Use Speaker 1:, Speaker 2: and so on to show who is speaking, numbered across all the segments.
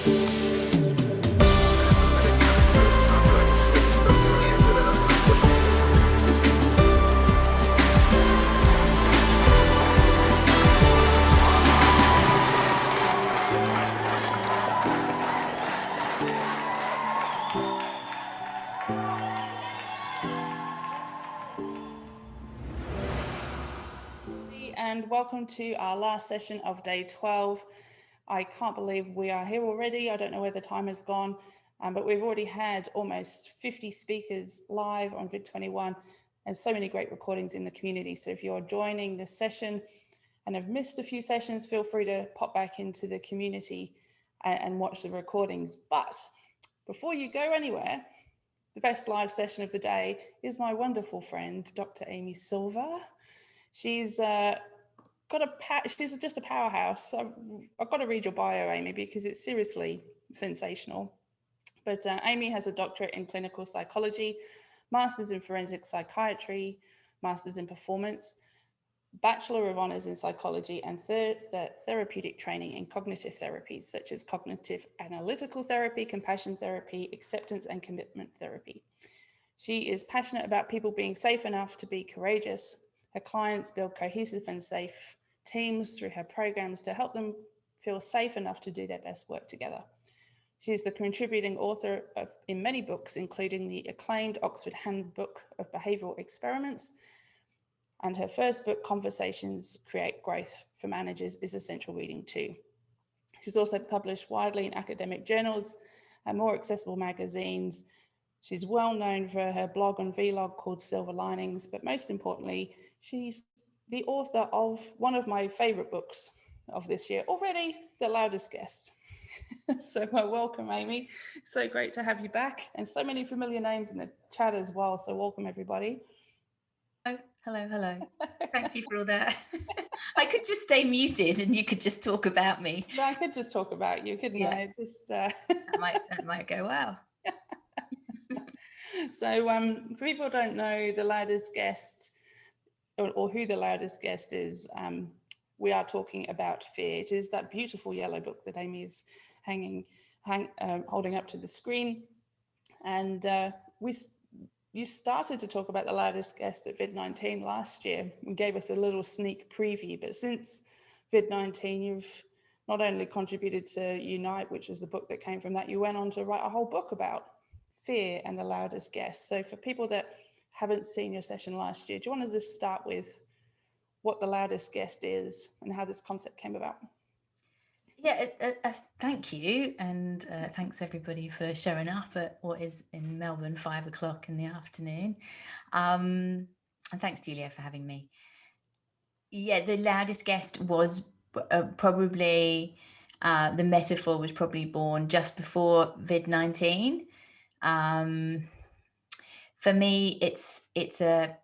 Speaker 1: And welcome to our last session of day 12. I can't believe we are here already. I don't know where the time has gone, but we've already had almost 50 speakers live on VID21 and so many great recordings in the community. So if you're joining this session and have missed a few sessions, feel free to pop back into the community and watch the recordings. But before you go anywhere, the best live session of the day is my wonderful friend, Dr. Amy Silver. She's she's just a powerhouse. I've got to read your bio, Amy, because it's seriously sensational. But Amy has a doctorate in clinical psychology, master's in forensic psychiatry, master's in performance, Bachelor of Honours in psychology, and therapeutic training in cognitive therapies, such as cognitive analytical therapy, compassion therapy, acceptance and commitment therapy. She is passionate about people being safe enough to be courageous. Her clients build cohesive and safe teams through her programs to help them feel safe enough to do their best work together. She is the contributing author in many books, including the acclaimed Oxford Handbook of Behavioural Experiments, and her first book, Conversations Create Growth for Managers, is essential reading too. She's also published widely in academic journals and more accessible magazines. She's well known for her blog and vlog called Silver Linings, but most importantly, she's the author of one of my favorite books of this year already, The Loudest Guest. So welcome, Amy. So great to have you back, and so many familiar names in the chat as well. So welcome, everybody.
Speaker 2: Oh, hello. Thank you for all that. I could just stay muted and you could just talk about me.
Speaker 1: No, I could just talk about you, couldn't I? Just
Speaker 2: that might go well.
Speaker 1: So for people who don't know the Loudest Guest, or who the Loudest Guest is, we are talking about fear. It is that beautiful yellow book that Amy is holding up to the screen. And you started to talk about the Loudest Guest at VID19 last year and gave us a little sneak preview. But since VID19, you've not only contributed to Unite, which is the book that came from that, you went on to write a whole book about fear and the Loudest Guest. So for people that haven't seen your session last year, do you want to just start with what the Loudest Guest is and how this concept came about?
Speaker 2: Yeah, thank you, and thanks everybody for showing up at what is in Melbourne 5 o'clock in the afternoon, and thanks Julia for having me. Yeah, the Loudest Guest was probably the metaphor was probably born just before VID19. For me, it's a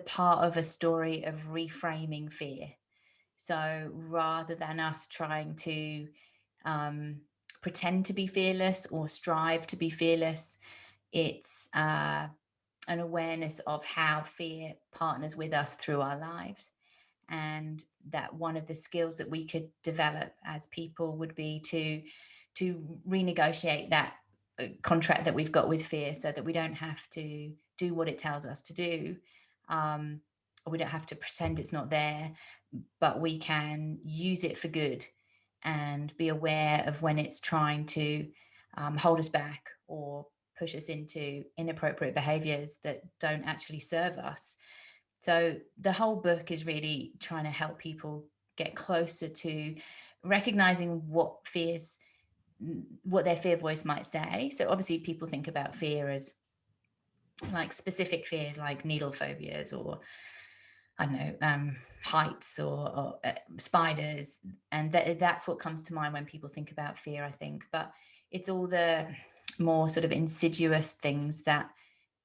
Speaker 2: part of a story of reframing fear. So rather than us trying to pretend to be fearless or strive to be fearless, it's an awareness of how fear partners with us through our lives. And that one of the skills that we could develop as people would be to renegotiate that contract that we've got with fear, so that we don't have to do what it tells us to do. We don't have to pretend it's not there, but we can use it for good and be aware of when it's trying to hold us back or push us into inappropriate behaviors that don't actually serve us. So the whole book is really trying to help people get closer to recognizing what their fear voice might say. So obviously people think about fear as like specific fears like needle phobias or I don't know, heights or spiders. And that's what comes to mind when people think about fear, I think. But it's all the more sort of insidious things that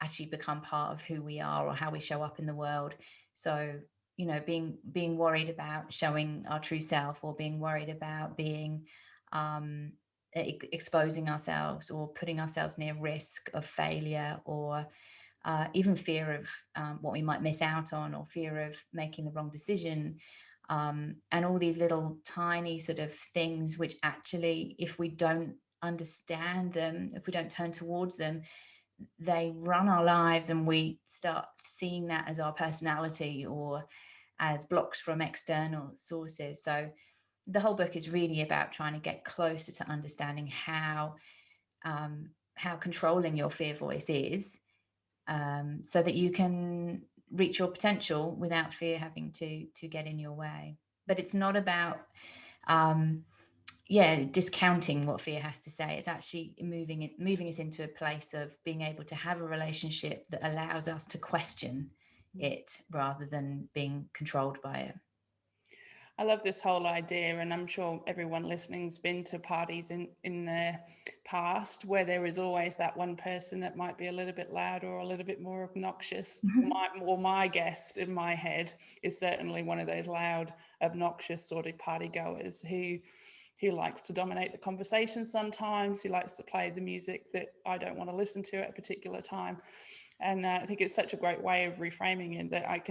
Speaker 2: actually become part of who we are or how we show up in the world. So, you know, being worried about showing our true self, or being worried about being exposing ourselves or putting ourselves near risk of failure, or even fear of what we might miss out on, or fear of making the wrong decision. and all these little tiny sort of things which actually, if we don't understand them, if we don't turn towards them, they run our lives, and we start seeing that as our personality or as blocks from external sources. So the whole book is really about trying to get closer to understanding how controlling your fear voice is, so that you can reach your potential without fear having to get in your way. But it's not about discounting what fear has to say. It's actually moving us into a place of being able to have a relationship that allows us to question it rather than being controlled by it.
Speaker 1: I love this whole idea, and I'm sure everyone listening's been to parties in their past where there is always that one person that might be a little bit louder or a little bit more obnoxious. My guest in my head is certainly one of those loud, obnoxious sort of party goers who likes to dominate the conversation sometimes, who likes to play the music that I don't want to listen to at a particular time. And I think it's such a great way of reframing it that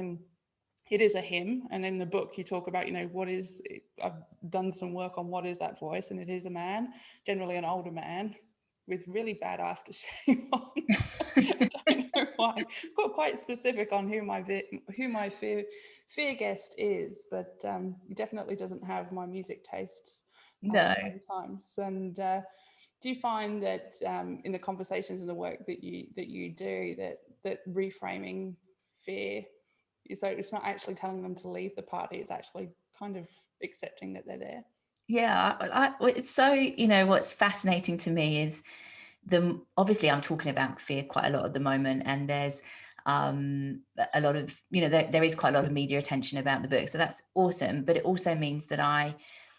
Speaker 1: it is a him. And in the book, you talk about, I've done some work on what is that voice, and it is a man, generally an older man with really bad aftershave on. I don't know why. Got quite specific on who my fear guest is, but he definitely doesn't have my music tastes
Speaker 2: No.
Speaker 1: sometimes. And do you find that in the conversations and the work that you do that reframing fear, so it's not actually telling them to leave the party, it's actually kind of accepting that they're there?
Speaker 2: Yeah, it's so, what's fascinating to me is obviously I'm talking about fear quite a lot at the moment, and there's a lot of, there is quite a lot of media attention about the book, so that's awesome. But it also means that I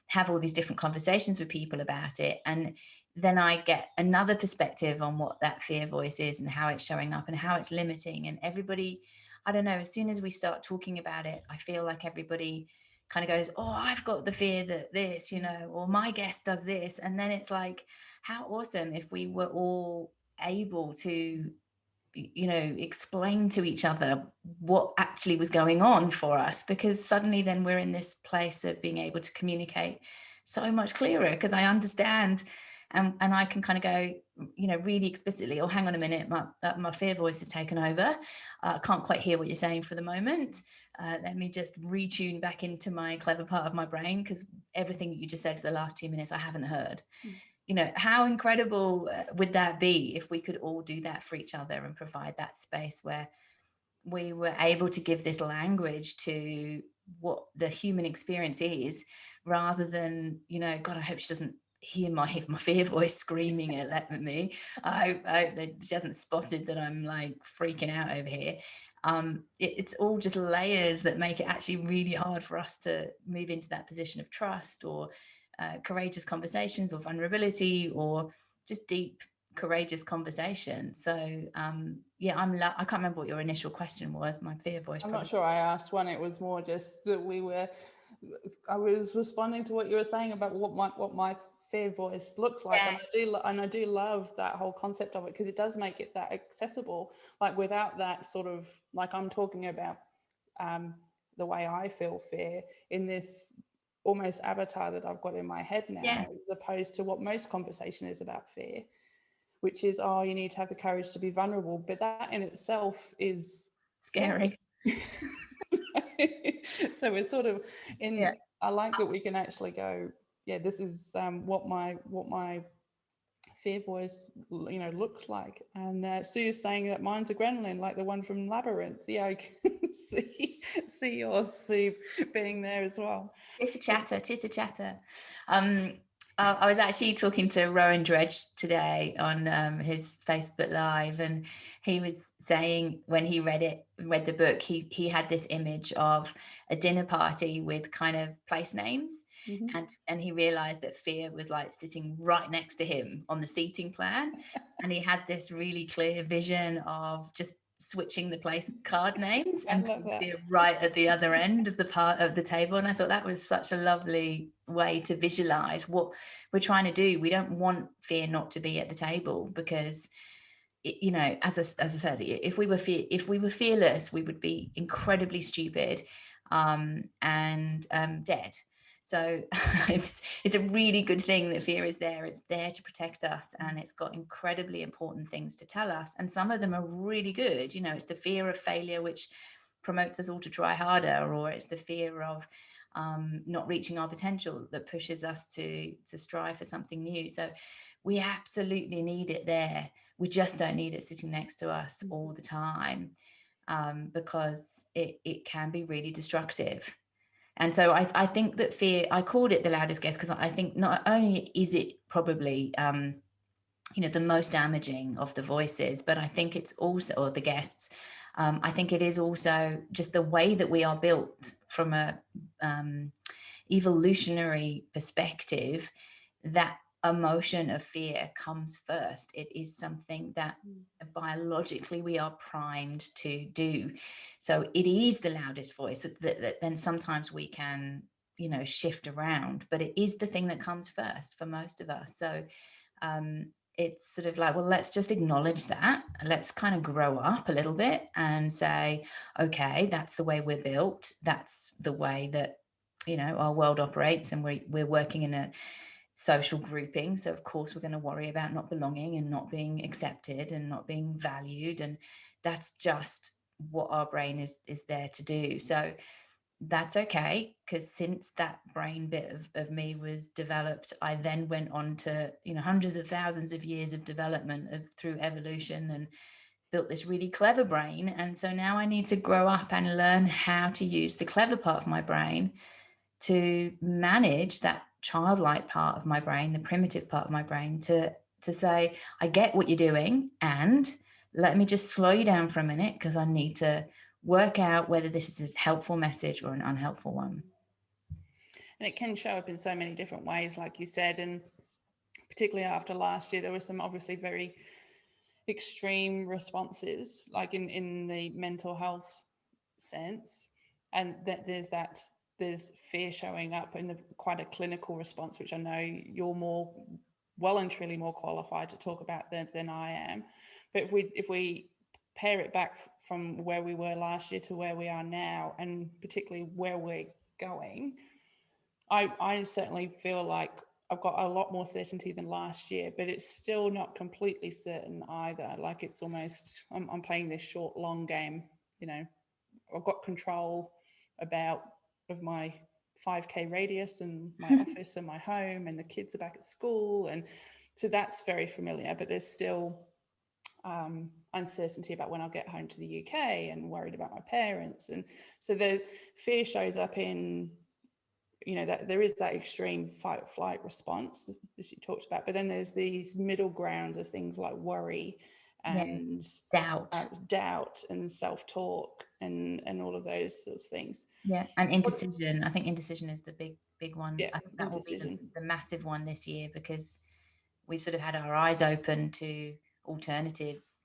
Speaker 2: have all these different conversations with people about it, and then I get another perspective on what that fear voice is and how it's showing up and how it's limiting. And everybody, I don't know, as soon as we start talking about it, I feel like everybody kind of goes, oh, I've got the fear that this, or my guest does this. And then it's like, how awesome if we were all able to, explain to each other what actually was going on for us, because suddenly then we're in this place of being able to communicate so much clearer, because I understand and I can kind of go, really explicitly, oh, hang on a minute, my fear voice has taken over. I can't quite hear what you're saying for the moment. Let me just retune back into my clever part of my brain, because everything that you just said for the last 2 minutes, I haven't heard. How incredible would that be if we could all do that for each other and provide that space where we were able to give this language to what the human experience is, rather than, God, I hope she doesn't hear my fear voice screaming at me. I hope that she hasn't spotted that I'm like freaking out over here. It's all just layers that make it actually really hard for us to move into that position of trust, or courageous conversations, or vulnerability, or just deep, courageous conversation. So I can't remember what your initial question was. My fear voice.
Speaker 1: I'm not sure I asked one. It was more just that I was responding to what you were saying about what my fear voice looks like.
Speaker 2: Yes.
Speaker 1: And I do love that whole concept of it, because it does make it that accessible, like without that sort of, like I'm talking about the way I feel fear in this almost avatar that I've got in my head now, as opposed to what most conversation is about fear, which is, oh, you need to have the courage to be vulnerable. But that in itself is
Speaker 2: Scary.
Speaker 1: So we're sort of I like that we can actually go, this is what my fear voice looks like. And Sue's saying that mine's a gremlin, like the one from Labyrinth. I can see your Sue being there as well.
Speaker 2: Chitter chatter. I was actually talking to Rowan Dredge today on his Facebook Live, and he was saying when he read the book, he had this image of a dinner party with kind of place names, and he realized that fear was like sitting right next to him on the seating plan, and he had this really clear vision of just switching the place card names and fear right at the other end of the part of the table. And I thought that was such a lovely way to visualize what we're trying to do. We don't want fear not to be at the table, because as I said, if we were fearless, we would be incredibly stupid. and dead. So it's a really good thing that fear is there. It's there to protect us, and it's got incredibly important things to tell us. And some of them are really good. You know, it's the fear of failure, which promotes us all to try harder, or it's the fear of not reaching our potential that pushes us to strive for something new. So we absolutely need it there. We just don't need it sitting next to us all the time, because it can be really destructive. And so I think that fear, I called it the loudest guest because I think not only is it probably, the most damaging of the voices, but I think it's also, or the guests, I think it is also just the way that we are built from a evolutionary perspective, that emotion of fear comes first. It is something that biologically we are primed to do. So it is the loudest voice that then sometimes we can, shift around, but it is the thing that comes first for most of us. So it's sort of like, well, let's just acknowledge that. Let's kind of grow up a little bit and say, okay, that's the way we're built. That's the way that, our world operates, and we're working in a social grouping. So of course we're going to worry about not belonging and not being accepted and not being valued. And that's just what our brain is there to do. So that's okay, because since that brain bit of me was developed, I then went on to, hundreds of thousands of years of development through evolution, and built this really clever brain. And so now I need to grow up and learn how to use the clever part of my brain to manage that childlike part of my brain, the primitive part of my brain, to say, I get what you're doing, and let me just slow you down for a minute, because I need to work out whether this is a helpful message or an unhelpful one.
Speaker 1: And it can show up in so many different ways, like you said, and particularly after last year, there were some obviously very extreme responses, like in the mental health sense, and that there's fear showing up in quite a clinical response, which I know you're more well and truly more qualified to talk about than I am. But if we pair it back from where we were last year to where we are now, and particularly where we're going, I certainly feel like I've got a lot more certainty than last year, but it's still not completely certain either. Like it's almost, I'm playing this short, long game, I've got control of my 5K radius and my office and my home, and the kids are back at school. And so that's very familiar, but there's still uncertainty about when I'll get home to the UK, and worried about my parents. And so the fear shows up in, that there is that extreme fight or flight response, as you talked about, but then there's these middle ground of things like worry and doubt and self-talk and all of those sorts of things.
Speaker 2: And indecision. I think indecision is the big one.
Speaker 1: Yeah,
Speaker 2: I think that
Speaker 1: indecision
Speaker 2: will be the massive one this year, because we've sort of had our eyes open to alternatives.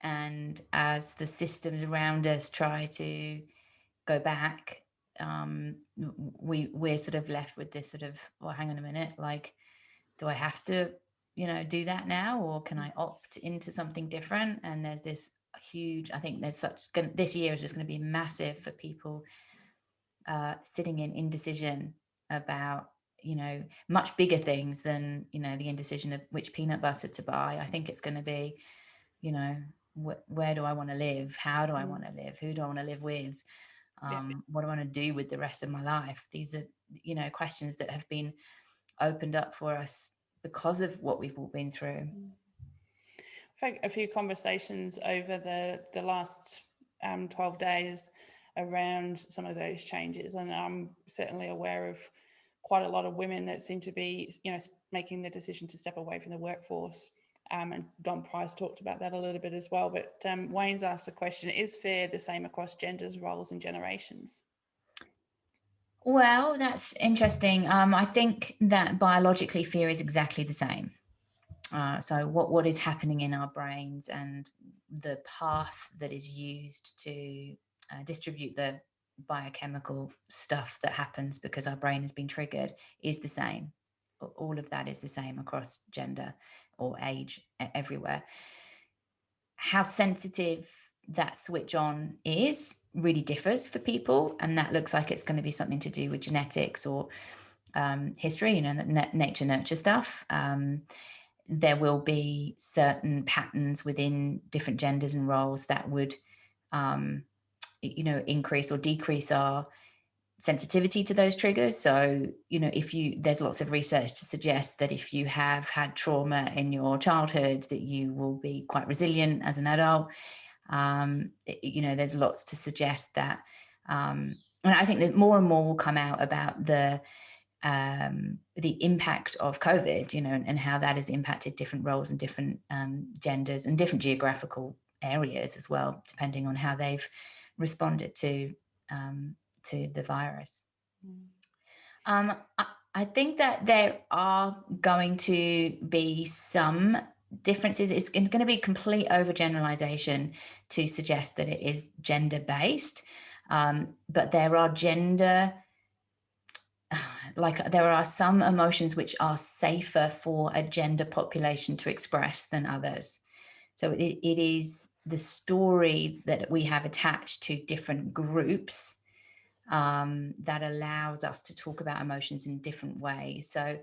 Speaker 2: And as the systems around us try to go back, we're sort of left with this sort of, well, hang on a minute, like, do I have to, do that now, or can I opt into something different? And there's this huge, I think there's this year is just going to be massive for people sitting in indecision about, much bigger things than, the indecision of which peanut butter to buy. I think it's going to be, where do I want to live? How do I want to live? Who do I want to live with? What do I want to do with the rest of my life? These are, questions that have been opened up for us because of what we've all been through.
Speaker 1: I've had a few conversations over the last 12 days around some of those changes, and I'm certainly aware of quite a lot of women that seem to be, making the decision to step away from the workforce. And Don Price talked about that a little bit as well. But Wayne's asked the question, is fear the same across genders, roles and generations?
Speaker 2: Well, that's interesting. I think that biologically fear is exactly the same. So what is happening in our brains and the path that is used to distribute the biochemical stuff that happens because our brain has been triggered is the same. All of that is the same across gender or age, everywhere. How sensitive that switch on is really differs for people, and that looks like it's going to be something to do with genetics or history, nature nurture stuff. There will be certain patterns within different genders and roles that would increase or decrease our sensitivity to those triggers. So, there's lots of research to suggest that if you have had trauma in your childhood, that you will be quite resilient as an adult. There's lots to suggest that, and I think that more and more will come out about the impact of COVID, and how that has impacted different roles and different genders and different geographical areas as well, depending on how they've responded to the virus. I think that there are going to be some differences. It's going to be complete overgeneralization to suggest that it is gender-based, but there are there are some emotions which are safer for a gender population to express than others. So it is the story that we have attached to different groups that allows us to talk about emotions in different ways. So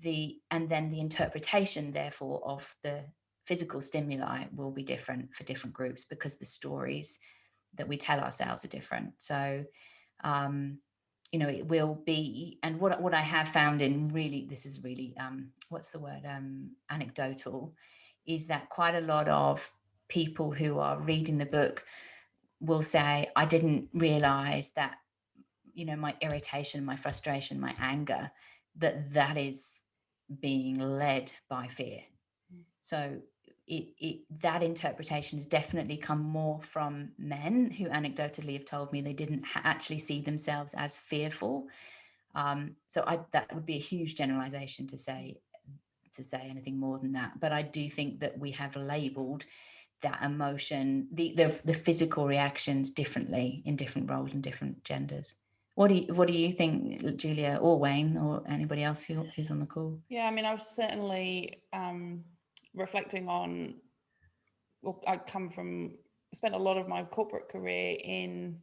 Speaker 2: and then the interpretation, therefore, of the physical stimuli will be different for different groups, because the stories that we tell ourselves are different. So it will be, and what I have found in this is really what's the word, anecdotal, is that quite a lot of people who are reading the book will say, I didn't realize that my irritation, my frustration, my anger, that is being led by fear. So that interpretation has definitely come more from men who anecdotally have told me they didn't actually see themselves as fearful. So that would be a huge generalization to say anything more than that. But I do think that we have labeled that emotion, the physical reactions, differently in different roles and different genders. What do you think, Julia or Wayne or anybody else who's on the call?
Speaker 1: Yeah, I mean, I was certainly reflecting on, well, I spent a lot of my corporate career in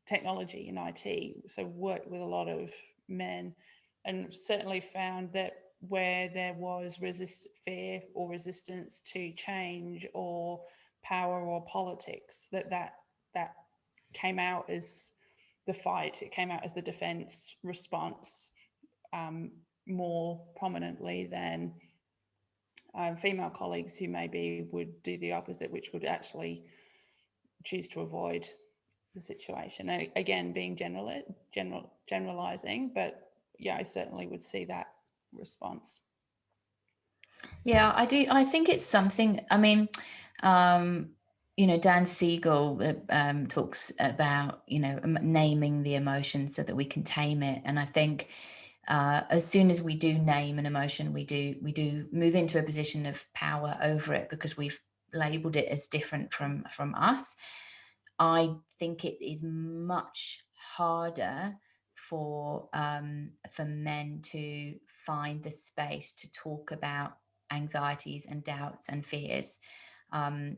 Speaker 1: technology in IT, so worked with a lot of men, and certainly found that where there was fear or resistance to change or power or politics, that came out as the fight. It came out as the defense response more prominently than female colleagues who maybe would do the opposite, which would actually choose to avoid the situation. And again, being generalizing, but yeah, I certainly would see that response.
Speaker 2: Yeah, I do. I think it's something, I mean, Dan Siegel talks about, naming the emotion so that we can tame it. And I think as soon as we do name an emotion, we do move into a position of power over it, because we've labeled it as different from us. I think it is much harder for men to find the space to talk about anxieties and doubts and fears. So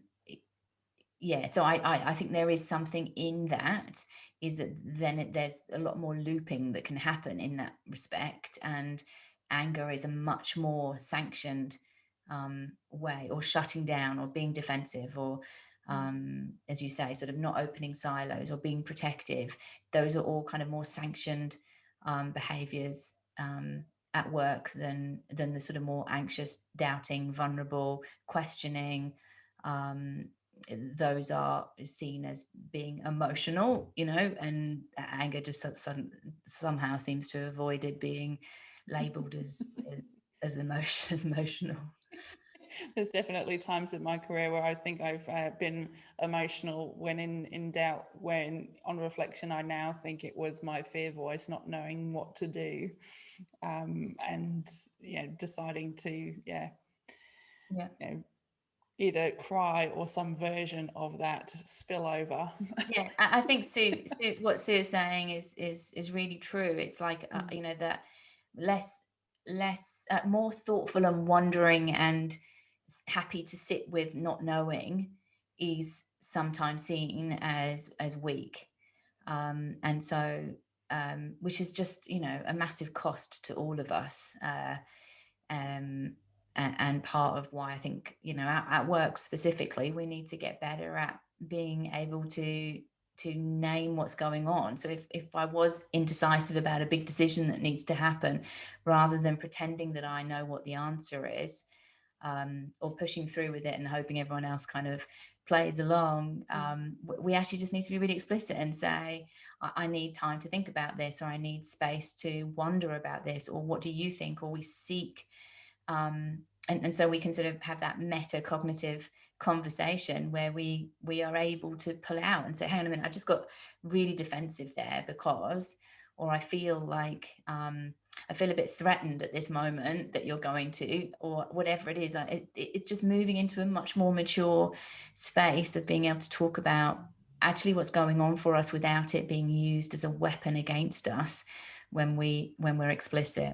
Speaker 2: I think there is something in that, is that then there's a lot more looping that can happen in that respect, and anger is a much more sanctioned way, or shutting down, or being defensive, or as you say, sort of not opening silos or being protective. Those are all kind of more sanctioned behaviors at work than the sort of more anxious, doubting, vulnerable, questioning. Those are seen as being emotional, and anger just somehow seems to have avoided being labeled as emotional.
Speaker 1: There's definitely times in my career where I think I've been emotional when in doubt, when on reflection, I now think it was my fear voice not knowing what to do, and deciding to either cry or some version of that spill over.
Speaker 2: Yeah, I think Sue, what Sue is saying is really true. It's like that less more thoughtful and wondering and happy to sit with not knowing, is sometimes seen as weak. And so which is just, you know, a massive cost to all of us. And part of why I think, you know, at work specifically, we need to get better at being able to name what's going on. So if I was indecisive about a big decision that needs to happen, rather than pretending that I know what the answer is, or pushing through with it and hoping everyone else kind of plays along, we actually just need to be really explicit and say, I need time to think about this, or I need space to wonder about this, or what do you think? Or we seek, and so we can sort of have that metacognitive conversation where we are able to pull out and say, hang on a minute, I just got really defensive there because, or I feel like I feel a bit threatened at this moment that you're going to, or whatever it is. It's just moving into a much more mature space of being able to talk about actually what's going on for us without it being used as a weapon against us when we're explicit.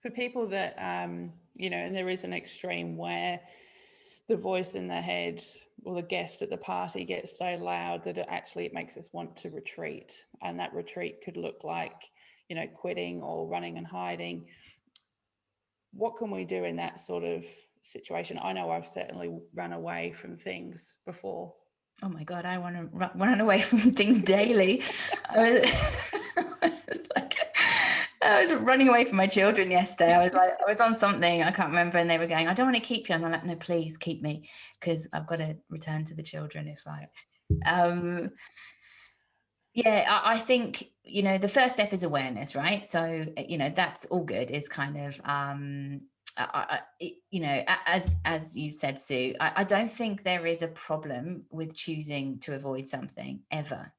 Speaker 1: For people that, you know, and there is an extreme where the voice in their head or the guest at the party gets so loud that it makes us want to retreat. And that retreat could look like, you know, quitting or running and hiding. What can we do in that sort of situation? I know I've certainly run away from things before.
Speaker 2: Oh my God, I want to run away from things daily. I was running away from my children yesterday. I was on something, I can't remember, and they were going, I don't want to keep you. And I'm like, no, please keep me, because I've got to return to the children. If I think, you know, the first step is awareness, right? So, you know, that's all good. Is kind of, you know, as you said, Sue, I don't think there is a problem with choosing to avoid something ever.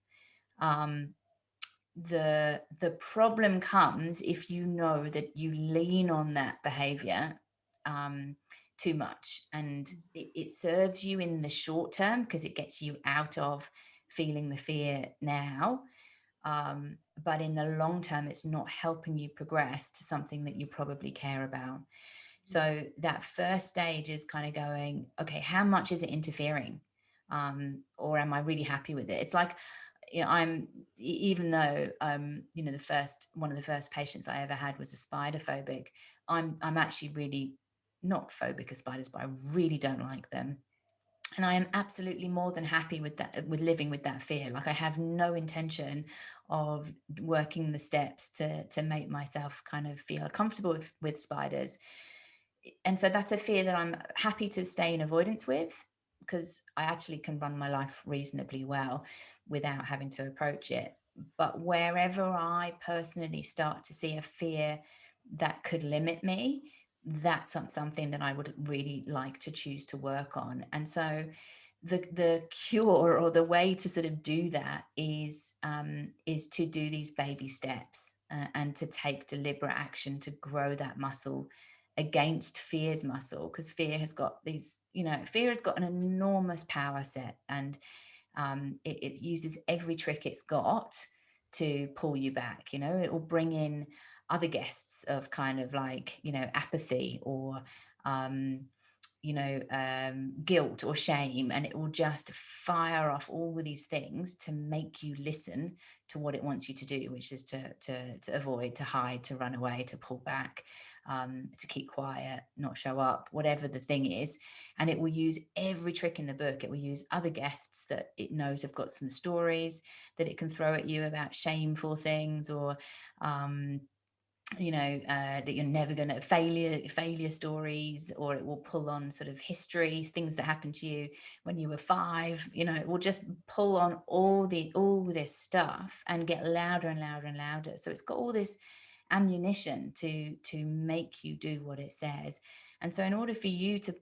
Speaker 2: The problem comes if you know that you lean on that behavior too much, and it serves you in the short term because it gets you out of feeling the fear now, but in the long term it's not helping you progress to something that you probably care about. So that first stage is kind of going, okay, how much is it interfering, or am I really happy with it? It's like, you know, I'm, even though you know, one of the first patients I ever had was a spider phobic, I'm actually really not phobic of spiders, but I really don't like them. And I am absolutely more than happy with that, with living with that fear. Like, I have no intention of working the steps to make myself kind of feel comfortable with spiders. And so that's a fear that I'm happy to stay in avoidance with, because I actually can run my life reasonably well without having to approach it. But wherever I personally start to see a fear that could limit me, that's something that I would really like to choose to work on. And so the cure, or the way to sort of do that, is to do these baby steps, and to take deliberate action to grow that muscle against fear's muscle, because fear has got these, you know, fear has got an enormous power set, and it uses every trick it's got to pull you back. You know, it will bring in other guests of kind of like, you know, apathy, or guilt or shame, and it will just fire off all of these things to make you listen to what it wants you to do, which is to avoid, to hide, to run away, to pull back, to keep quiet, not show up, whatever the thing is. And it will use every trick in the book. It will use other guests that it knows have got some stories that it can throw at you about shameful things, or that you're never going to failure stories, or it will pull on sort of history, things that happened to you when you were 5. You know, it will just pull on all this stuff and get louder and louder and louder. So it's got all this ammunition to make you do what it says. And so in order for you to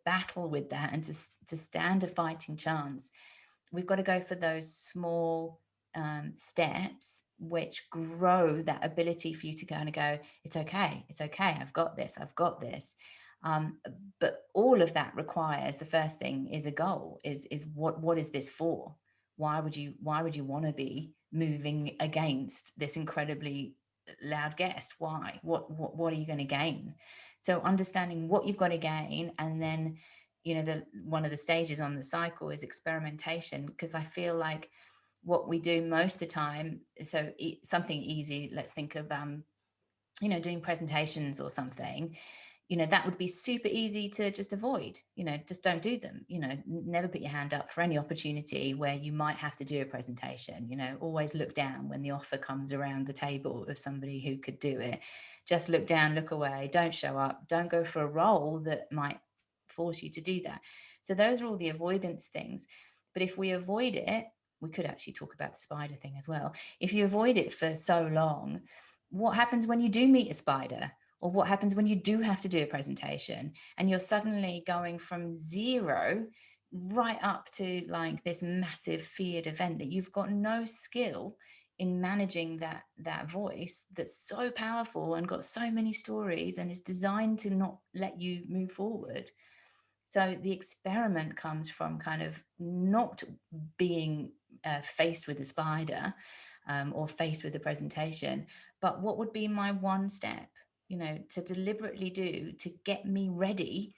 Speaker 2: battle with that and to stand a fighting chance, we've got to go for those small steps which grow that ability for you to kind of go, it's okay, I've got this. But all of that requires, the first thing is a goal, is what is this for? Why would you want to be moving against this incredibly loud guest? Why? What are you going to gain? So understanding what you've got to gain, and then one of the stages on the cycle is experimentation, because I feel like what we do most of the time, so something easy, let's think of doing presentations or something, that would be super easy to just avoid. Just don't do them. Never put your hand up for any opportunity where you might have to do a presentation. Always look down when the offer comes around the table of somebody who could do it. Just look down, look away, don't show up, don't go for a role that might force you to do that. So those are all the avoidance things. But if we avoid it, we could actually talk about the spider thing as well. If you avoid it for so long, what happens when you do meet a spider? Or what happens when you do have to do a presentation and you're suddenly going from zero right up to like this massive feared event that you've got no skill in managing that voice that's so powerful and got so many stories and is designed to not let you move forward. So the experiment comes from kind of not being faced with a spider or faced with a presentation, but what would be my one step, to deliberately do to get me ready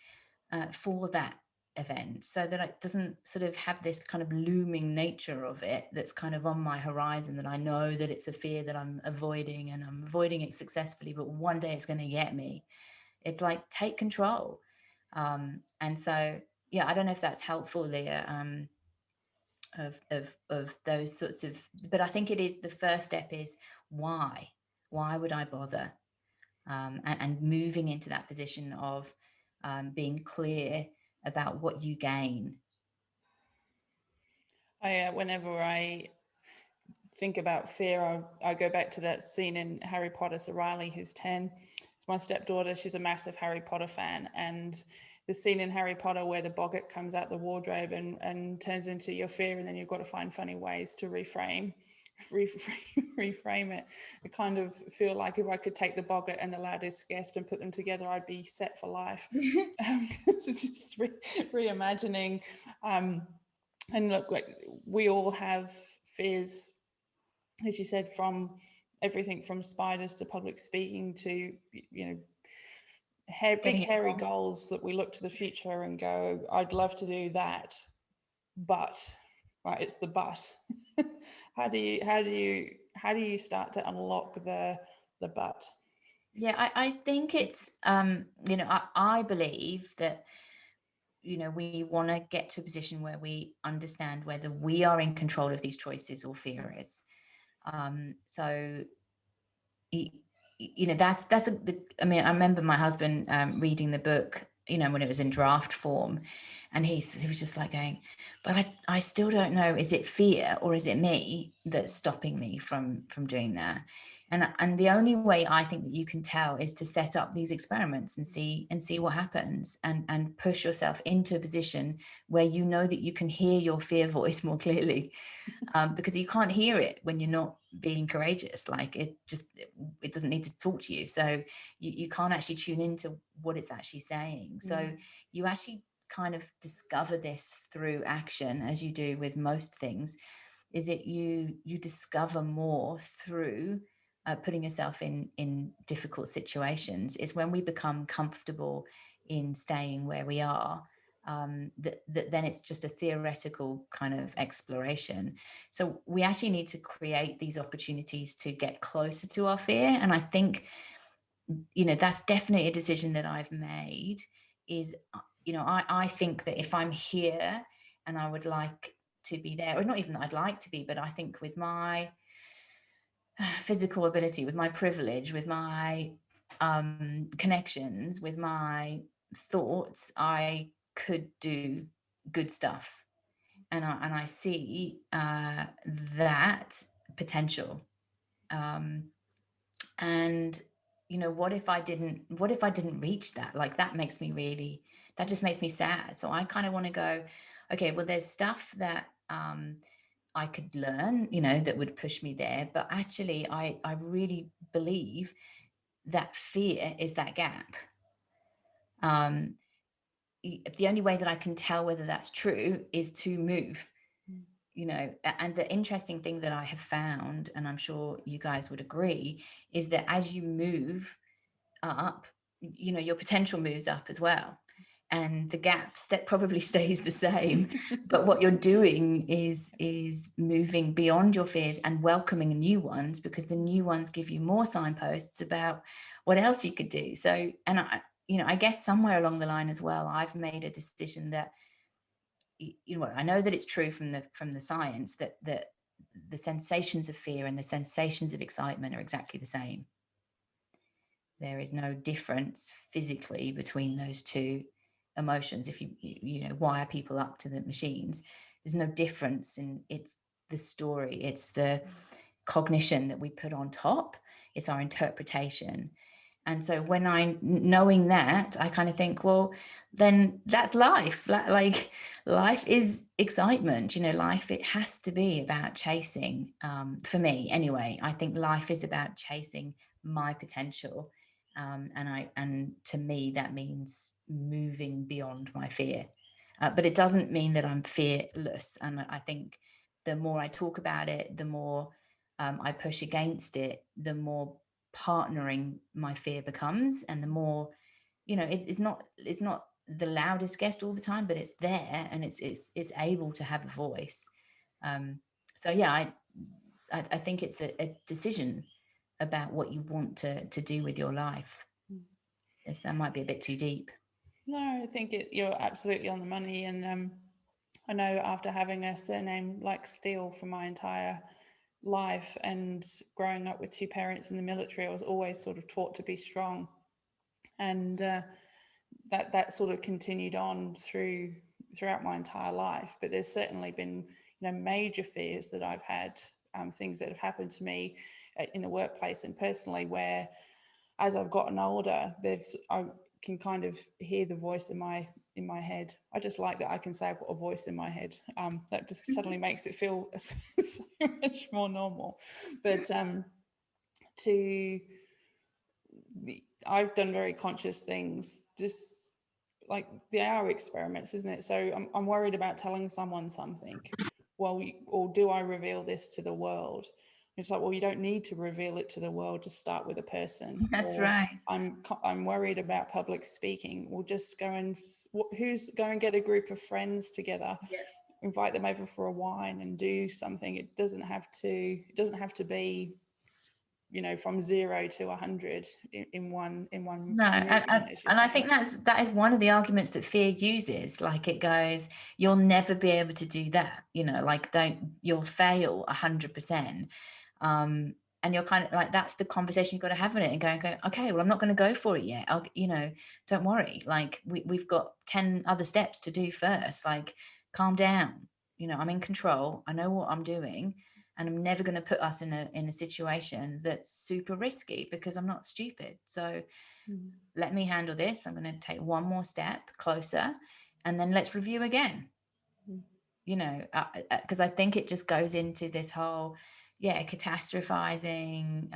Speaker 2: for that event, so that it doesn't sort of have this kind of looming nature of it that's kind of on my horizon, that I know that it's a fear that I'm avoiding and I'm avoiding it successfully, but one day it's going to get me. It's like, take control. And so, yeah, I don't know if that's helpful, Leah, of those sorts of, but I think it is, the first step is why would I bother? And moving into that position of being clear about what you gain.
Speaker 1: Whenever I think about fear, I go back to that scene in Harry Potter. So Riley, who's 10, it's my stepdaughter. She's a massive Harry Potter fan. And the scene in Harry Potter where the boggart comes out the wardrobe and turns into your fear, and then you've got to find funny ways to reframe it. I kind of feel like if I could take the boggart and the Loudest Guest and put them together, I'd be set for life. It's just reimagining. And look, like, we all have fears, as you said, from everything from spiders to public speaking to, big hairy goals that we look to the future and go, I'd love to do that, but, right, it's the but. How do you start to unlock the but?
Speaker 2: Yeah, I think it's I believe that we want to get to a position where we understand whether we are in control of these choices or fear is. So I mean, I remember my husband reading the book, when it was in draft form, and he was just like going, but I still don't know, is it fear or is it me that's stopping me from doing that? And the only way I think that you can tell is to set up these experiments and see what happens, and push yourself into a position where you know that you can hear your fear voice more clearly, because you can't hear it when you're not being courageous. Like, it doesn't need to talk to you, so you can't actually tune into what it's actually saying. So you actually kind of discover this through action, as you do with most things, is that you discover more through putting yourself in difficult situations. It's when we become comfortable in staying where we are, that then it's just a theoretical kind of exploration. So we actually need to create these opportunities to get closer to our fear. And I think, that's definitely a decision that I've made, is, I think that if I'm here and I would like to be there, or not even that I'd like to be, but I think with my physical ability, with my privilege, with my connections, with my thoughts, I could do good stuff, and I see that potential. And what if I didn't reach that? Like, that just makes me sad. So I kind of want to go, okay, well, there's stuff that I could learn, that would push me there. But actually, I really believe that fear is that gap. The only way that I can tell whether that's true is to move, and the interesting thing that I have found, and I'm sure you guys would agree, is that as you move up, your potential moves up as well. and the gap probably stays the same. But what you're doing is moving beyond your fears and welcoming new ones, because the new ones give you more signposts about what else you could do. So, and I guess somewhere along the line as well, I've made a decision that, I know that it's true from the science that the sensations of fear and the sensations of excitement are exactly the same. There is no difference physically between those two emotions. If you wire people up to the machines, there's no difference. And it's the story, it's the cognition that we put on top, it's our interpretation. And so when knowing that, I kind of think, well, then that's life. Like life is excitement, life, it has to be about chasing. For me anyway, I think life is about chasing my potential. And to me, that means moving beyond my fear. But it doesn't mean that I'm fearless. And I think the more I talk about it, the more I push against it, the more partnering my fear becomes, and the more, it's not the loudest guest all the time, but it's there, and it's able to have a voice. So yeah, I think it's a decision about what you want to do with your life. Yes, that might be a bit too deep.
Speaker 1: No, I think you're absolutely on the money. And I know after having a surname like Steele for my entire life and growing up with two parents in the military, I was always sort of taught to be strong. And that sort of continued on throughout my entire life. But there's certainly been, major fears that I've had, things that have happened to me in the workplace and personally, where as I've gotten older, I can kind of hear the voice in my head. I just like that I can say I've got a voice in my head. That just suddenly makes it feel so much more normal. But I've done very conscious things, just like the hour experiments, isn't it? So I'm worried about telling someone something. Well, or do I reveal this to the world? It's like, well, you don't need to reveal it to the world. Just start with a person.
Speaker 2: That's
Speaker 1: Or
Speaker 2: right.
Speaker 1: I'm worried about public speaking. We'll just go and go and get a group of friends together, invite them over for a wine and do something. It doesn't have to be, from 0 to 100 in one
Speaker 2: No,
Speaker 1: movement, as you're
Speaker 2: and I
Speaker 1: saying.
Speaker 2: think that is one of the arguments that fear uses. Like, it goes, you'll never be able to do that. Like, you'll fail 100%. And you're kind of like, that's the conversation you've got to have with it, and going, okay, well, I'm not going to go for it yet. Don't worry. Like, we've got 10 other steps to do first. Like, calm down. I'm in control. I know what I'm doing. And I'm never going to put us in a situation that's super risky, because I'm not stupid. So let me handle this. I'm going to take one more step closer, and then let's review again. Because I think it just goes into this whole, catastrophizing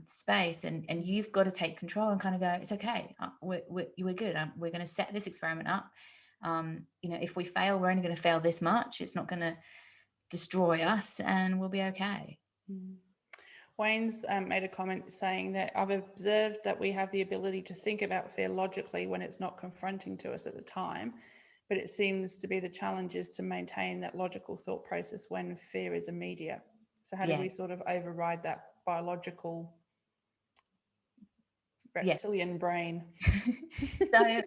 Speaker 2: space, and you've got to take control and kind of go, it's okay. We're good. We're going to set this experiment up. If we fail, we're only going to fail this much. It's not going to destroy us, and we'll be okay.
Speaker 1: Wayne's made a comment saying that I've observed that we have the ability to think about fear logically when it's not confronting to us at the time, but it seems to be the challenge is to maintain that logical thought process when fear is immediate. So how do we sort of override that biological reptilian brain?
Speaker 2: So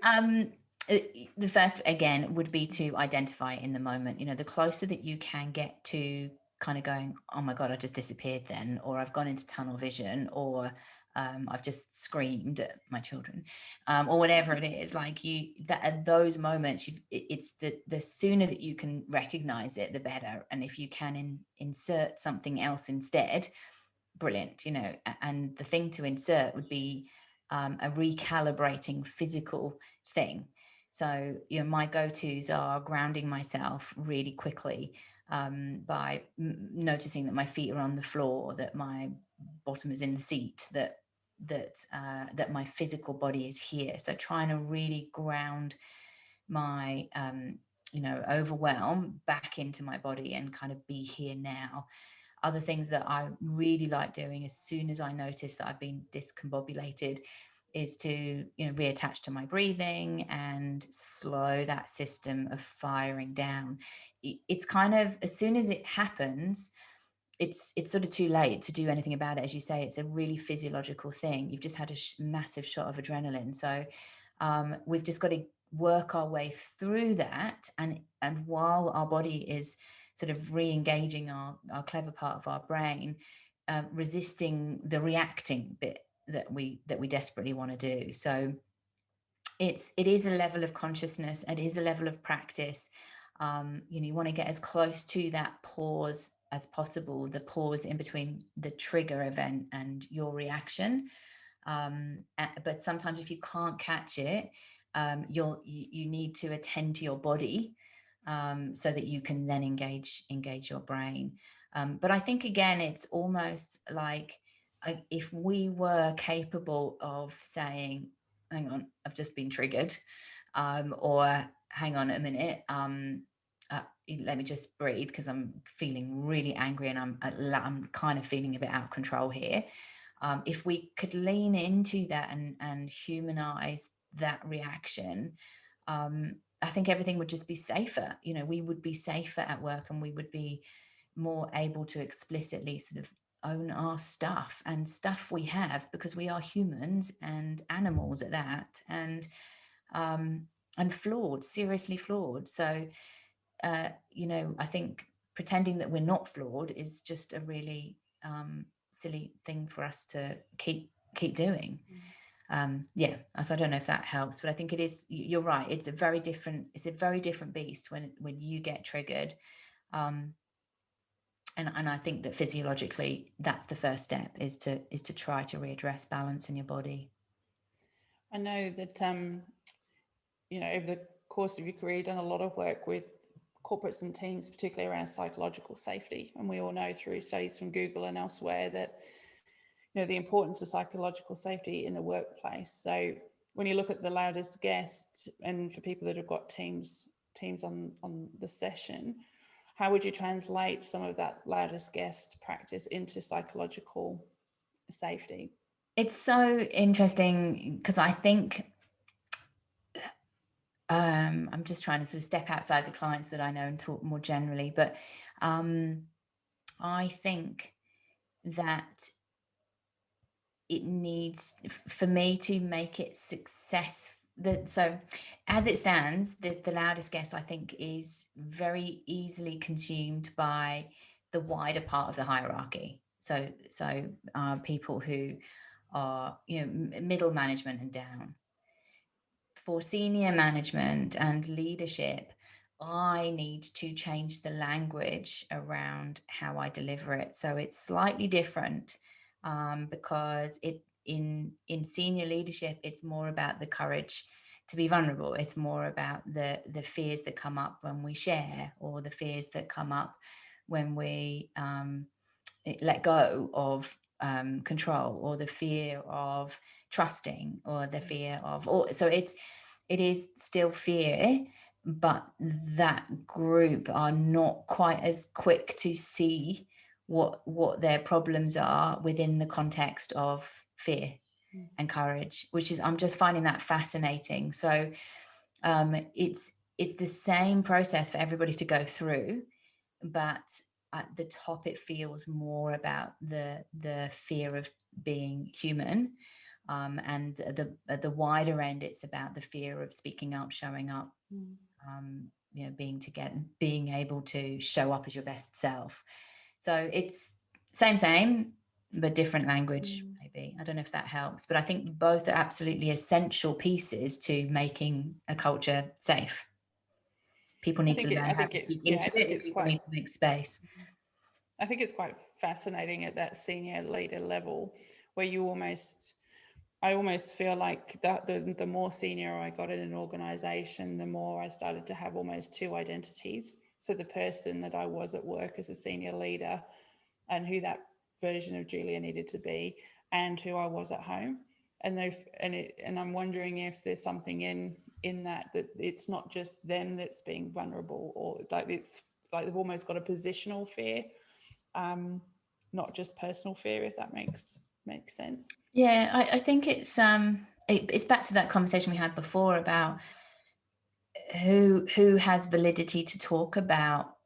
Speaker 2: the first, again, would be to identify it in the moment. The closer that you can get to kind of going, oh my God, I just disappeared then, or I've gone into tunnel vision, or I've just screamed at my children, or whatever it is, like that at those moments, it's the sooner that you can recognize it, the better. And if you can insert something else instead, brilliant. And the thing to insert would be a recalibrating physical thing. So, my go-tos are grounding myself really quickly by noticing that my feet are on the floor, that my bottom is in the seat, that my physical body is here. So trying to really ground my overwhelm back into my body and kind of be here now. Other things that I really like doing as soon as I notice that I've been discombobulated to reattach to my breathing and slow that system of firing down. It's kind of, as soon as it happens, it's sort of too late to do anything about it. As you say, it's a really physiological thing. You've just had a massive shot of adrenaline, so we've just got to work our way through that, and while our body is sort of re-engaging our clever part of our brain, resisting the reacting bit that we desperately want to do. So it is a level of consciousness, it is a level of practice. You want to get as close to that pause as possible, the pause in between the trigger event and your reaction. But sometimes if you can't catch it, you need to attend to your body, so that you can then engage your brain. But I think, again, it's almost like, if we were capable of saying, hang on, I've just been triggered, or hang on a minute, let me just breathe because I'm feeling really angry and I'm kind of feeling a bit out of control here. If we could lean into that and humanize that reaction, I think everything would just be safer. We would be safer at work, and we would be more able to explicitly sort of own our stuff and stuff we have, because we are humans and animals at that, and flawed, seriously flawed. So I think pretending that we're not flawed is just a really silly thing for us to keep doing. So I don't know if that helps, but I think it is, you're right, it's a very different beast when you get triggered. And I think that physiologically that's the first step, is to try to readdress balance in your body.
Speaker 1: I know that over the course of your career, you've done a lot of work with corporates and teams, particularly around psychological safety, and we all know through studies from Google and elsewhere that the importance of psychological safety in the workplace. So when you look at the Loudest Guest, and for people that have got teams on the session, how would you translate some of that Loudest Guest practice into psychological safety?
Speaker 2: It's so interesting because I think I'm just trying to sort of step outside the clients that I know and talk more generally, but I think that it needs, for me to make it success. So as it stands, the Loudest Guest, I think, is very easily consumed by the wider part of the hierarchy. So people who are middle management and down. For senior management and leadership, I need to change the language around how I deliver it. So it's slightly different, because in senior leadership, it's more about the courage to be vulnerable. It's more about the fears that come up when we share, or the fears that come up when we let go of control, or the fear of trusting, or the fear of, so it is still fear, but that group are not quite as quick to see what their problems are within the context of fear and courage, which is, I'm just finding that fascinating. So it's the same process for everybody to go through, but at the top it feels more about the fear of being human, and at the wider end it's about the fear of speaking up, showing up, being able to show up as your best self. So it's same but different language. Maybe, I don't know if that helps, but I think both are absolutely essential pieces to making a culture safe. People need to learn how to speak into it, and people need to make space.
Speaker 1: I think it's quite fascinating at that senior leader level, where I almost feel like the more senior I got in an organization, the more I started to have almost two identities. So the person that I was at work as a senior leader, and who that version of Julia needed to be, and who I was at home. And I'm wondering if there's something in that it's not just them that's being vulnerable, or like it's like they've almost got a positional fear, not just personal fear, if that makes sense.
Speaker 2: Yeah, I think it's it's back to that conversation we had before about who has validity to talk about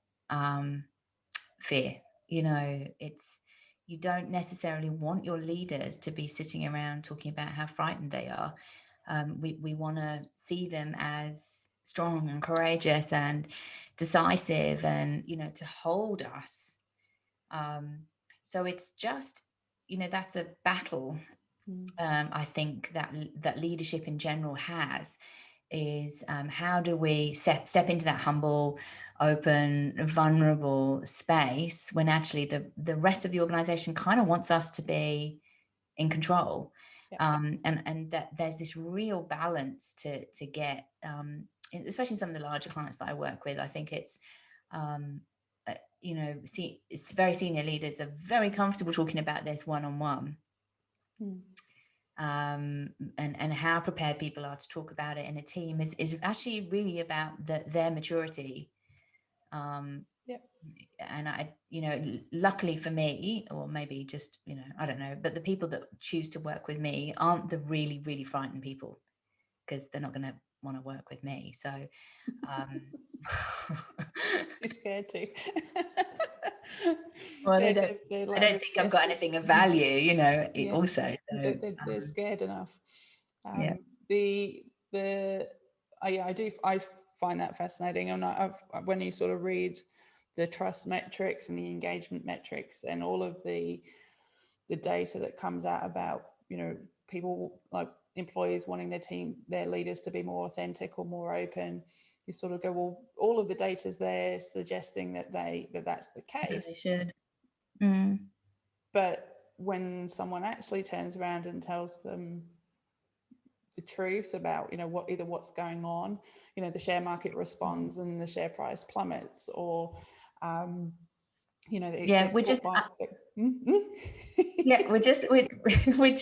Speaker 2: fear. It's, you don't necessarily want your leaders to be sitting around talking about how frightened they are. We want to see them as strong and courageous and decisive, and to hold us. So it's just, that's a battle. I think that leadership in general has, is how do we step into that humble, open, vulnerable space when actually the rest of the organization kind of wants us to be in control. And that there's this real balance to get, especially some of the larger clients that I work with. I think it's it's very senior leaders are very comfortable talking about this one-on-one. And how prepared people are to talk about it in a team is actually really about their maturity. And I, luckily for me, or maybe just, I don't know, but the people that choose to work with me aren't the really, really frightened people, because they're not going to want to work with me. So
Speaker 1: She's scared too.
Speaker 2: Well, I don't think I've got anything of value, also. So
Speaker 1: they're scared enough.
Speaker 2: Yeah.
Speaker 1: I find that fascinating. And when you sort of read the trust metrics and the engagement metrics and all of the data that comes out about, people like employees wanting their leaders to be more authentic or more open, you sort of go, well, all of the data's there suggesting that that's the case.
Speaker 2: They should.
Speaker 1: But when someone actually turns around and tells them the truth about, what's going on, the share market responds and the share price plummets, or
Speaker 2: yeah,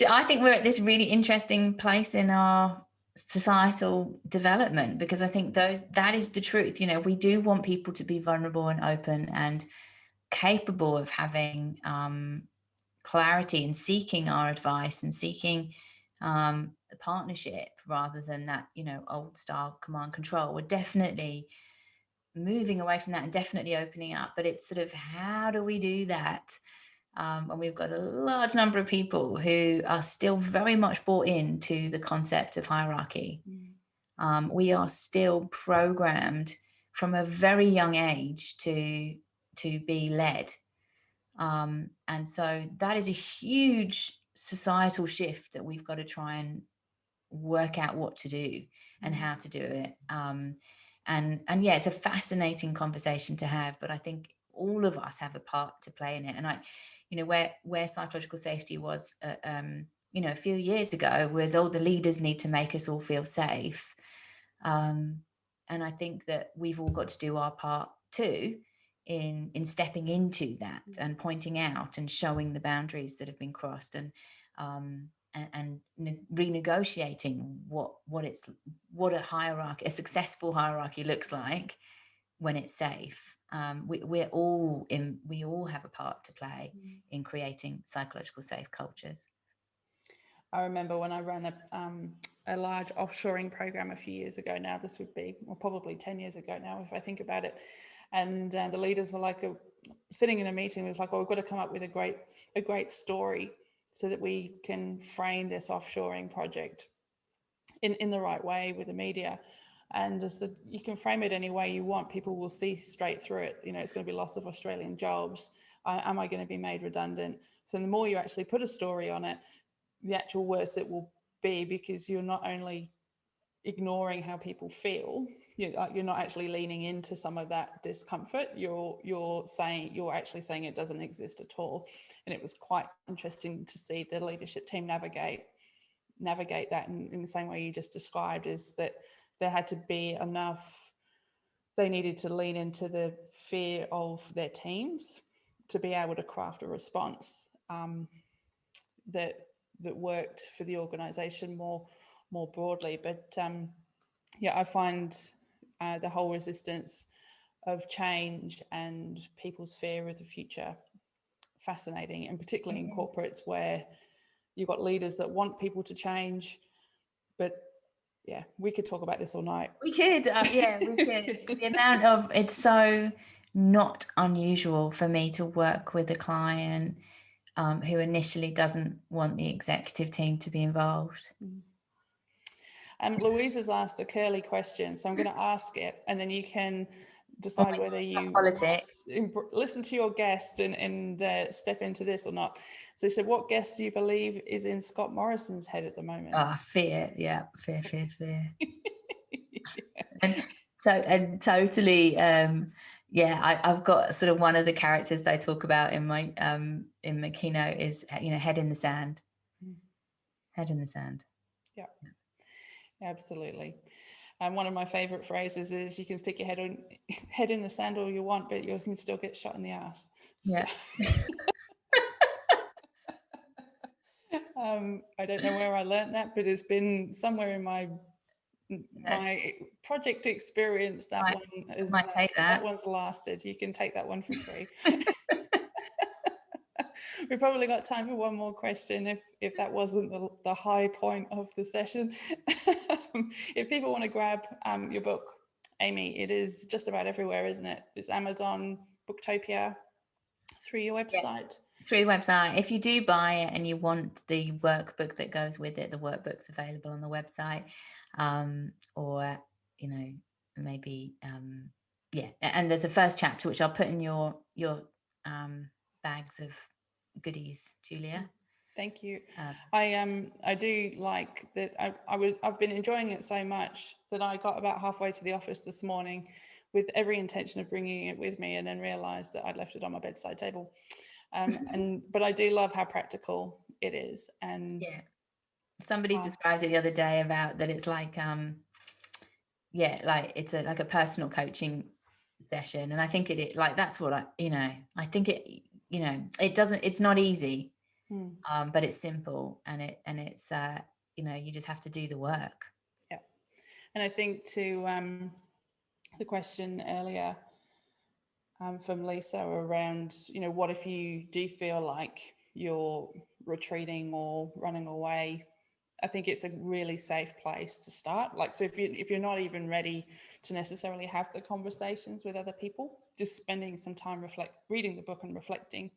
Speaker 2: I think we're at this really interesting place in our societal development, because I think that is the truth. We do want people to be vulnerable and open and capable of having clarity and seeking our advice and seeking a partnership, rather than that old style command control. We're definitely moving away from that and definitely opening up, but it's sort of, how do we do that when we've got a large number of people who are still very much bought into the concept of hierarchy? We are still programmed from a very young age to be led, and so that is a huge societal shift that we've got to try and work out what to do and how to do it. And yeah, it's a fascinating conversation to have, but I think all of us have a part to play in it. And where psychological safety was, a few years ago, was, the leaders need to make us all feel safe. And I think that we've all got to do our part too, in stepping into that and pointing out and showing the boundaries that have been crossed, and renegotiating what a hierarchy, a successful hierarchy, looks like when it's safe. We all have a part to play in creating psychological safe cultures.
Speaker 1: I remember when I ran a large offshoring program a few years ago now. This would be probably 10 years ago now, if I think about it. And the leaders were like, sitting in a meeting, it was like, we've got to come up with a great story so that we can frame this offshoring project in the right way with the media. And you can frame it any way you want. People will see straight through it. It's going to be loss of Australian jobs. Am I going to be made redundant? So the more you actually put a story on it, the actual worse it will be, because you're not only ignoring how people feel, you're not actually leaning into some of that discomfort. You're actually saying it doesn't exist at all. And it was quite interesting to see the leadership team navigate that in the same way you just described, is that there had to be enough, they needed to lean into the fear of their teams to be able to craft a response that worked for the organization more broadly. But I find the whole resistance of change and people's fear of the future fascinating, and particularly in corporates where you've got leaders that want people to change, But yeah, we could talk about this all night.
Speaker 2: We could, yeah, we could. The amount of, it's so not unusual for me to work with a client who initially doesn't want the executive team to be involved.
Speaker 1: Louise has asked a curly question, so I'm going to ask it, and then you can decide whether you listen to your guest and step into this or not. So he said, what guest do you believe is in Scott Morrison's head at the moment?
Speaker 2: Fear. Yeah, fear. Yeah. And totally, yeah, I've got sort of one of the characters that I talk about in my keynote is, head in the sand. Head in the sand.
Speaker 1: Yeah, absolutely. And one of my favorite phrases is, you can stick your head in the sand all you want, but you can still get shot in the ass.
Speaker 2: Yeah.
Speaker 1: So, I don't know where I learned that, but it's been somewhere in my project experience. That one is, that one's lasted. You can take that one for free. We've probably got time for one more question if that wasn't the high point of the session. If people want to grab your book, Amy, it is just about everywhere, isn't it? It's Amazon, Booktopia, through your website.
Speaker 2: Yeah, through the website. If you do buy it and you want the workbook that goes with it, the workbook's available on the website. Or maybe yeah, and there's a first chapter which I'll put in your bags of goodies, Julia.
Speaker 1: Thank you. I do like that. I've been enjoying it so much that I got about halfway to the office this morning with every intention of bringing it with me, and then realized that I'd left it on my bedside table. But I do love how practical it is. And
Speaker 2: yeah, somebody described it the other day about that it's like like it's like a personal coaching session, and I think it like that's what I think it it's not easy, but it's simple, and it's you just have to do the work.
Speaker 1: Yeah. And I think to the question earlier from Lisa around, what if you do feel like you're retreating or running away? I think it's a really safe place to start. Like, so if you're not even ready to necessarily have the conversations with other people, just spending some time reading the book and reflecting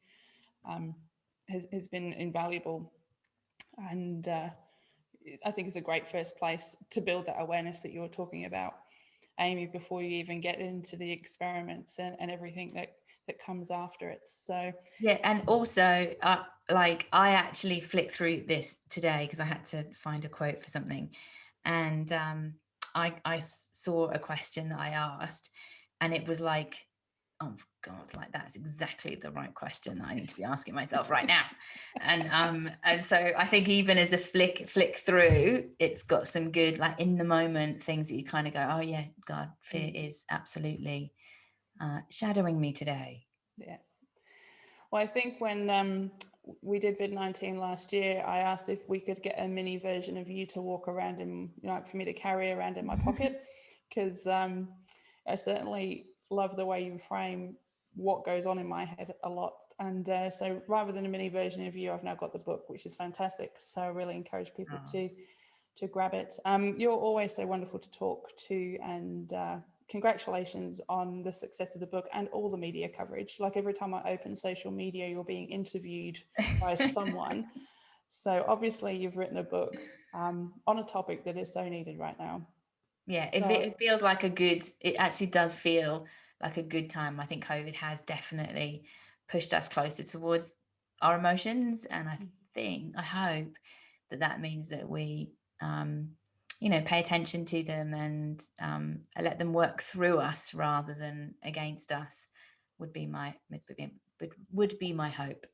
Speaker 1: has been invaluable. And I think it's a great first place to build that awareness that you were talking about, Amy, before you even get into the experiments and everything that comes after it. So
Speaker 2: yeah, and also I actually flicked through this today because I had to find a quote for something, and I saw a question that I asked, and it was like, oh God, like that's exactly the right question that I need to be asking myself right now. And so I think even as a flick through, it's got some good, like in the moment things that you kind of go, oh yeah, God, fear is absolutely shadowing me today.
Speaker 1: Yes. Well, I think when we did VID19 last year, I asked if we could get a mini version of you to walk around in, for me to carry around in my pocket, because I certainly love the way you frame what goes on in my head a lot. And so rather than a mini version of you, I've now got the book, which is fantastic. So I really encourage people to grab it. You're always so wonderful to talk to, and congratulations on the success of the book and all the media coverage. Like every time I open social media, you're being interviewed by someone. So obviously you've written a book on a topic that is so needed right now.
Speaker 2: Yeah, it feels like it actually does feel like a good time. I think COVID has definitely pushed us closer towards our emotions. And I hope that means that we, pay attention to them and let them work through us rather than against us would be my hope.